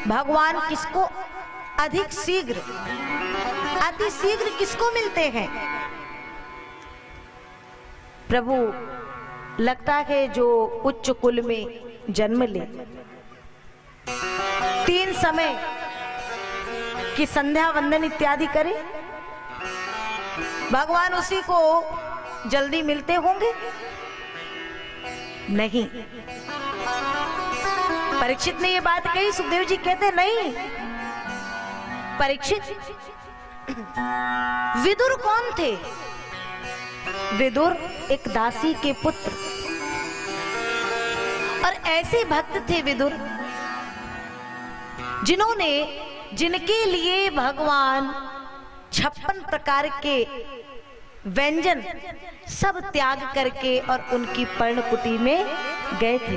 भगवान किसको अधिक शीघ्र, अति शीघ्र किसको मिलते हैं? प्रभु लगता है जो उच्च कुल में जन्म ले, 3 समय की संध्या वंदन इत्यादि करे, भगवान उसी को जल्दी मिलते होंगे? नहीं। परीक्षित ने ये बात कही, सुखदेव जी कहते नहीं। परीक्षित, विदुर कौन थे? विदुर एक दासी के पुत्र, और ऐसे भक्त थे विदुर जिन्होंने, जिनके लिए भगवान 56 प्रकार के व्यंजन सब त्याग करके और उनकी पर्णकुटी में गए थे।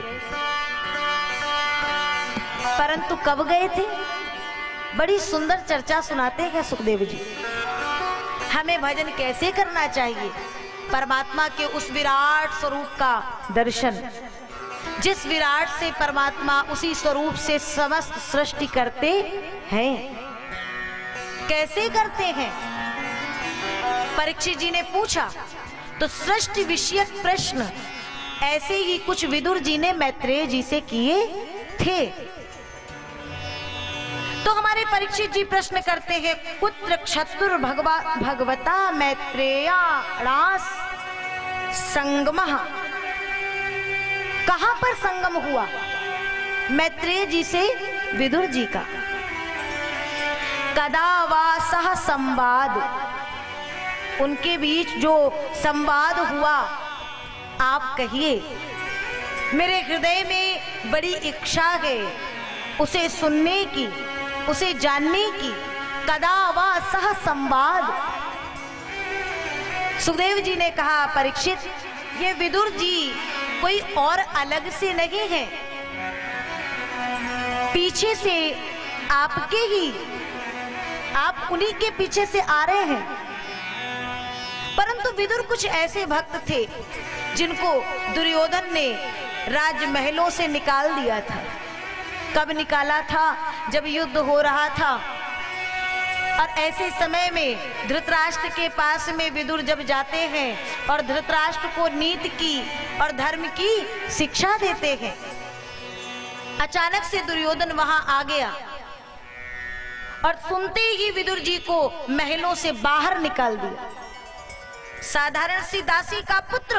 परंतु कब गए थे? बड़ी सुंदर चर्चा सुनाते हैं सुखदेव जी। हमें भजन कैसे करना चाहिए? परमात्मा के उस विराट स्वरूप का दर्शन, जिस विराट से परमात्मा उसी स्वरूप से समस्त सृष्टि करते हैं, कैसे करते हैं? परीक्षित जी ने पूछा तो सृष्टि विषयक प्रश्न ऐसे ही कुछ विदुर जी ने मैत्रेय जी से किए थे। तो हमारे परीक्षित जी प्रश्न करते हैं, पुत्र क्षत्रुर भगवता मैत्रेयाणास संगमः। कहां पर संगम हुआ मैत्रेय जी से विदुर जी का? कदा वा सह संवाद, उनके बीच जो संवाद हुआ आप कहिए। मेरे हृदय में बड़ी इच्छा है उसे सुनने की, उसे जानने की। कदा वा सह संवाद। सुखदेव जी ने कहा, परीक्षित ये विदुर जी कोई और अलग से नहीं है, पीछे से आपके ही, आप उन्हीं के पीछे से आ रहे हैं। परंतु विदुर कुछ ऐसे भक्त थे जिनको दुर्योधन ने राजमहलों से निकाल दिया था। कब निकाला था? जब युद्ध हो रहा था, और ऐसे समय में धृतराष्ट्र के पास में विदुर जब जाते हैं और धृतराष्ट्र को नीति की और धर्म की शिक्षा देते हैं, अचानक से दुर्योधन वहां आ गया और सुनते ही विदुर जी को महलों से बाहर निकाल दिया। साधारण सी दासी का पुत्र,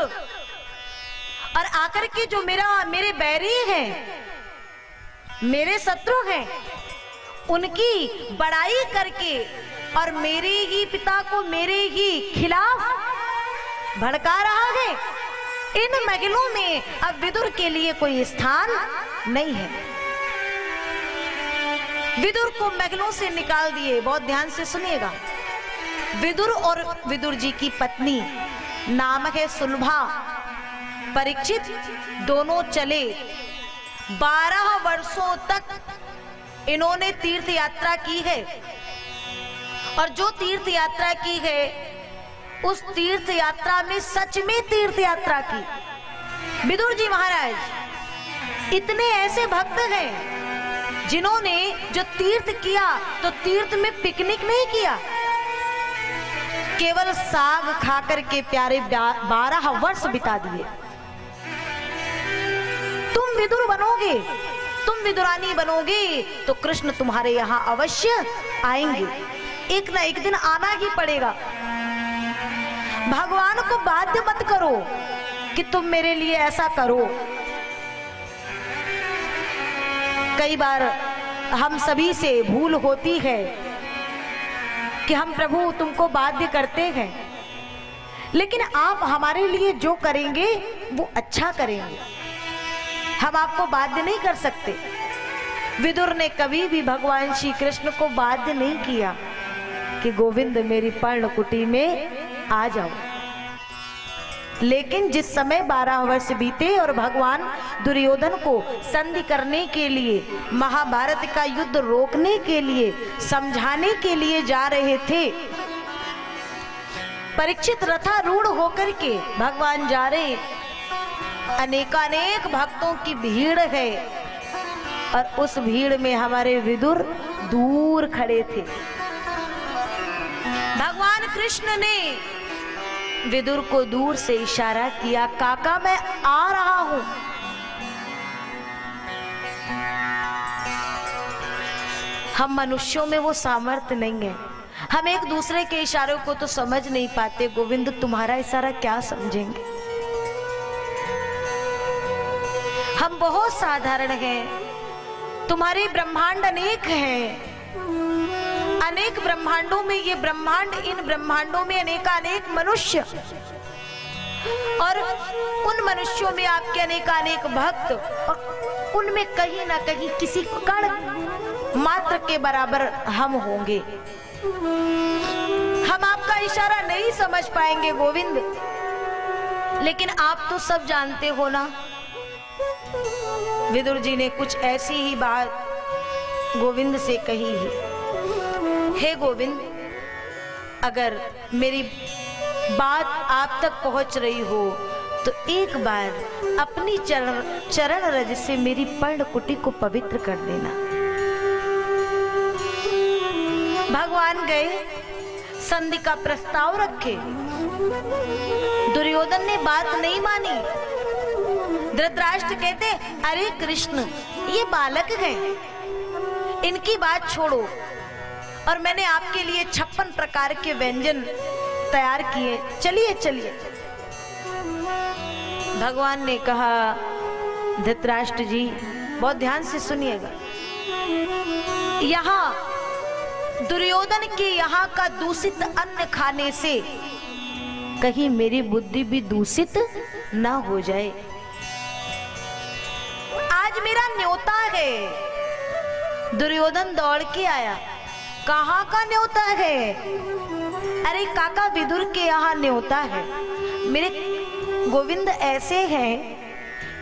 और आकर के जो मेरे बैरी हैं, मेरे शत्रु हैं, उनकी बड़ाई करके और मेरे ही पिता को मेरे ही खिलाफ भड़का रहा है। इन महलों में अब विदुर के लिए कोई स्थान नहीं है। विदुर को महलों से निकाल दिए। बहुत ध्यान से सुनिएगा। विदुर और विदुर जी की पत्नी नाम है सुलभा। परीक्षित दोनों चले 12 वर्षों तक इन्होंने तीर्थ यात्रा की है, और जो तीर्थ यात्रा की है उस तीर्थ यात्रा में सच में तीर्थ यात्रा की। विदुर जी महाराज इतने ऐसे भक्त हैं जिन्होंने जो तीर्थ किया तो तीर्थ में पिकनिक नहीं किया, केवल साग खाकर के प्यारे 12 वर्ष बिता दिए। तुम विदुर बनोगे, तुम विदुरानी बनोगे तो कृष्ण तुम्हारे यहाँ अवश्य आएंगे। एक ना एक दिन आना ही पड़ेगा। भगवान को बाध्य मत करो कि तुम मेरे लिए ऐसा करो। कई बार हम सभी से भूल होती है कि हम प्रभु तुमको बाध्य करते हैं, लेकिन आप हमारे लिए जो करेंगे वो अच्छा करेंगे, हम आपको बाध्य नहीं कर सकते। विदुर ने कभी भी भगवान श्री कृष्ण को बाध्य नहीं किया कि गोविंद मेरी पर्णकुटी में आ जाओ। लेकिन जिस समय 12 वर्ष बीते और भगवान दुर्योधन को संधि करने के लिए, महाभारत का युद्ध रोकने के लिए, समझाने के लिए जा रहे थे, परीक्षित रथारूढ़ होकर के भगवान जा रहे, अनेकानेक भक्तों की भीड़ है, और उस भीड़ में हमारे विदुर दूर खड़े थे। भगवान कृष्ण ने विदुर को दूर से इशारा किया, काका मैं आ रहा हूं। हम मनुष्यों में वो सामर्थ्य नहीं है, हम एक दूसरे के इशारों को तो समझ नहीं पाते। गोविंद तुम्हारा इशारा क्या समझेंगे? हम बहुत साधारण हैं, तुम्हारे ब्रह्मांड अनेक हैं, अनेक ब्रह्मांडों में ये ब्रह्मांड, इन ब्रह्मांडों में अनेकानेक मनुष्य, और उन मनुष्यों में आपके अनेकानेक भक्त, और उनमें कहीं ना कहीं किसी कण मात्र के बराबर हम होंगे। हम आपका इशारा नहीं समझ पाएंगे गोविंद, लेकिन आप तो सब जानते हो ना। विदुर जी ने कुछ ऐसी ही बात गोविंद से कही है, हे गोविंद, अगर मेरी बात आप तक पहुंच रही हो तो एक बार अपनी चरण रज से मेरी पर्णकुटी को पवित्र कर देना। भगवान गए, संधि का प्रस्ताव रखे। दुर्योधन ने बात नहीं मानी। धृतराष्ट्र कहते, अरे कृष्ण, ये बालक हैं, इनकी बात छोड़ो, और मैंने आपके लिए 56 प्रकार के व्यंजन तैयार किए, चलिए चलिए। भगवान ने कहा, धृतराष्ट्र जी बहुत ध्यान से सुनिएगा, यहाँ दुर्योधन के यहाँ का दूषित अन्न खाने से कहीं मेरी बुद्धि भी दूषित ना हो जाए। आज मेरा न्योता है। दुर्योधन दौड़ के आया, कहाँ का न्योता है? अरे काका विदुर के यहाँ न्योता है। मेरे गोविंद ऐसे हैं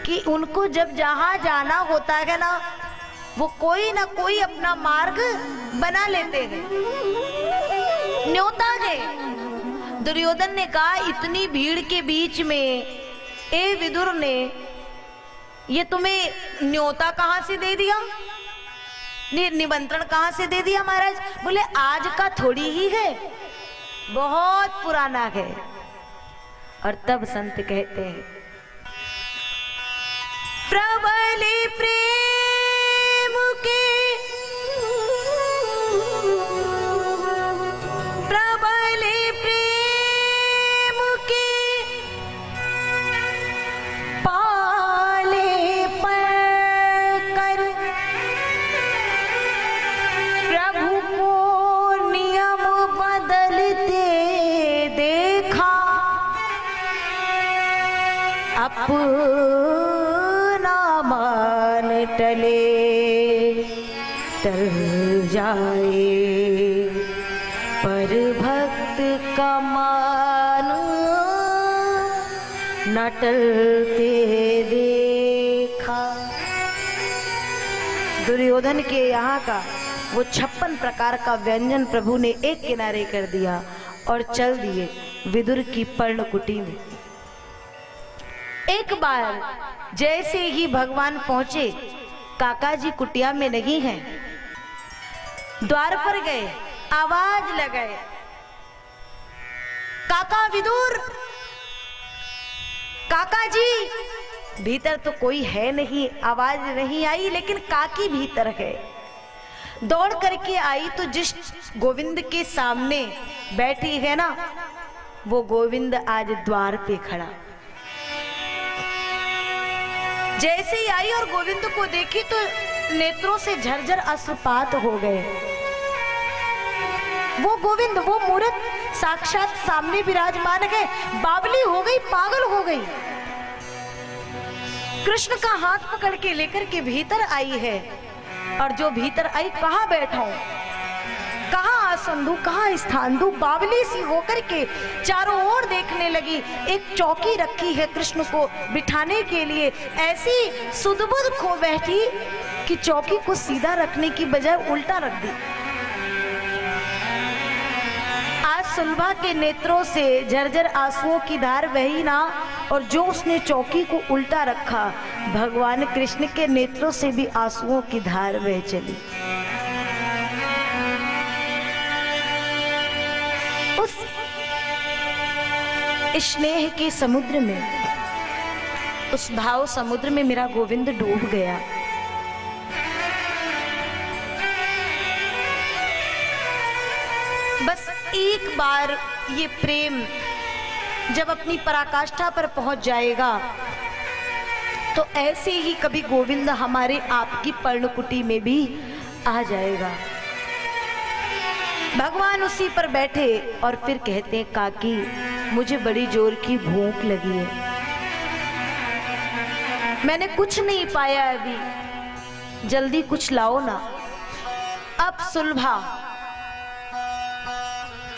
कि उनको जब जहाँ जाना होता है ना, वो कोई ना कोई अपना मार्ग बना लेते हैं। न्योता है। दुर्योधन ने कहा, इतनी भीड़ के बीच में ए विदुर ने ये तुम्हें न्योता कहाँ से दे दिया, निमंत्रण कहाँ से दे दिया महाराज? बोले आज का थोड़ी ही है, बहुत पुराना है। और तब संत कहते हैं, प्रबल प्रेम के, प्रबल प्रेम के पाले पर कर प्रभु को नियम बदलते देखा, अपना मान टले टल जाए, पर भक्त का मान न टलते देखा। दुर्योधन के यहाँ का वो 56 प्रकार का व्यंजन प्रभु ने एक किनारे कर दिया और चल दिए विदुर की पर्णकुटी में। एक बार जैसे ही भगवान पहुंचे, काका जी कुटिया में नहीं हैं, द्वार पर गए, आवाज लगाए, काका विदुर, काका जी। भीतर तो कोई है नहीं, आवाज नहीं आई, लेकिन काकी भीतर है। दौड़ करके आई तो जिस गोविंद के सामने बैठी है ना, वो गोविंद आज द्वार पे खड़ा। जैसे ही आई और गोविंद को देखी तो नेत्रों से झरझर अश्रुपात हो गए। वो गोविंद, वो मूर्त साक्षात सामने विराजमान है, बावली हो गई, पागल हो गई। कृष्ण का हाथ पकड़ के लेकर के भीतर आई है, और जो भीतर आई, कहाँ बैठाऊं, कहाँ आसन दूं, कहाँ स्थान दूं, बावली सी होकर के चारों ओर देखने लगी। एक चौकी रखी है कृष्ण को बिठाने के लिए, ऐसी सुध-बुध खो बैठी कि चौकी को सीधा रखने की बजाय उल्टा रख दी। आज सुलभा के नेत्रों से झरझर आंसुओं की धार बही ना, और जो उसने चौकी को उल्टा रखा, भगवान कृष्ण के नेत्रों से भी आंसुओं की धार बह चली। उस स्नेह के समुद्र में, उस भाव समुद्र में मेरा गोविंद डूब गया। बस एक बार ये प्रेम जब अपनी पराकाष्ठा पर पहुंच जाएगा तो ऐसे ही कभी गोविंद हमारे आपकी पर्णकुटी में भी आ जाएगा। भगवान उसी पर बैठे और फिर कहते हैं, काकी मुझे बड़ी जोर की भूख लगी है, मैंने कुछ नहीं पाया अभी, जल्दी कुछ लाओ ना। अब सुलभा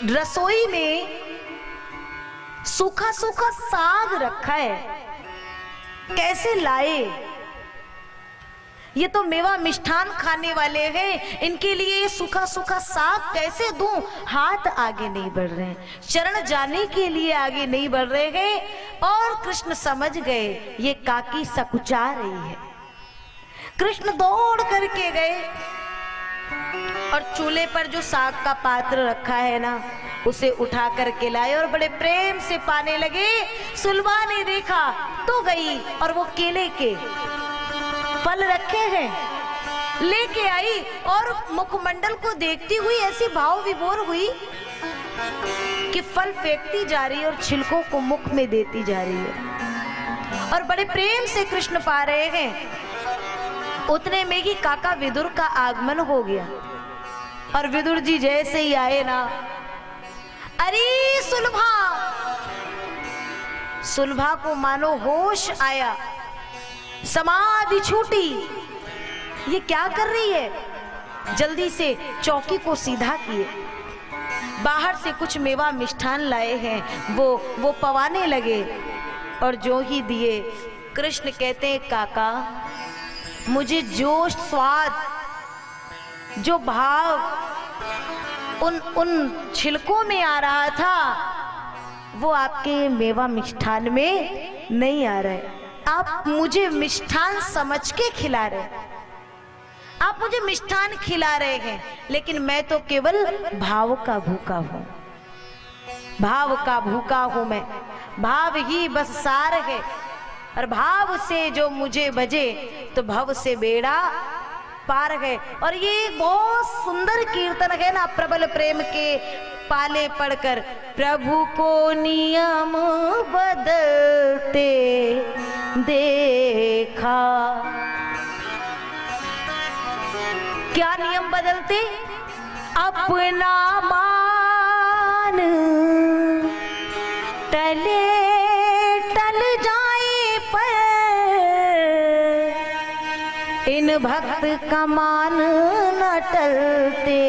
रसोई में सूखा सूखा साग रखा है, कैसे लाए? ये तो मेवा मिष्ठान खाने वाले हैं, इनके लिए ये सूखा सूखा साग कैसे दूं? हाथ आगे नहीं बढ़ रहे हैं, चरण जाने के लिए आगे नहीं बढ़ रहे हैं। और कृष्ण समझ गए ये काकी सकुचा रही है। कृष्ण दौड़ करके गए और चूल्हे पर जो साग का पात्र रखा है ना, उसे उठा करके लाए और बड़े प्रेम से पाने लगे। सुलभा ने देखा तो गई और वो केले के फल रखे हैं लेके आई और मुखमंडल को देखती हुई ऐसी भाव विभोर हुई कि फल फेंकती जा रही है और छिलकों को मुख में देती जा रही है और बड़े प्रेम से कृष्ण पा रहे हैं। उतने में ही काका विदुर का आगमन हो गया और विदुर जी जैसे ही आए ना, अरे सुलभा, सुलभा को मानो होश आया, समाधि छूटी, ये क्या कर रही है? जल्दी से चौकी को सीधा किए, बाहर से कुछ मेवा मिष्ठान लाए हैं वो पवाने लगे और जो ही दिए, कृष्ण कहते हैं, काका मुझे जो स्वाद, जो भाव उन छिलकों में आ रहा था वो आपके मेवा मिष्ठान में नहीं आ रहा है। आप मुझे मिष्ठान समझ के खिला रहे हैं, आप मुझे मिष्ठान खिला रहे हैं, लेकिन मैं तो केवल भाव का भूखा हूं, भाव का भूखा हूं मैं। भाव ही बस सार है और भाव से जो मुझे बजे तो भव से बेड़ा पार है। और ये बहुत सुंदर कीर्तन है ना, प्रबल प्रेम के पाले पढ़कर, प्रभु को नियम बदलते देखा। क्या नियम बदलते? अपना मान टले टल जाए पर इन भक्त का मान न टलते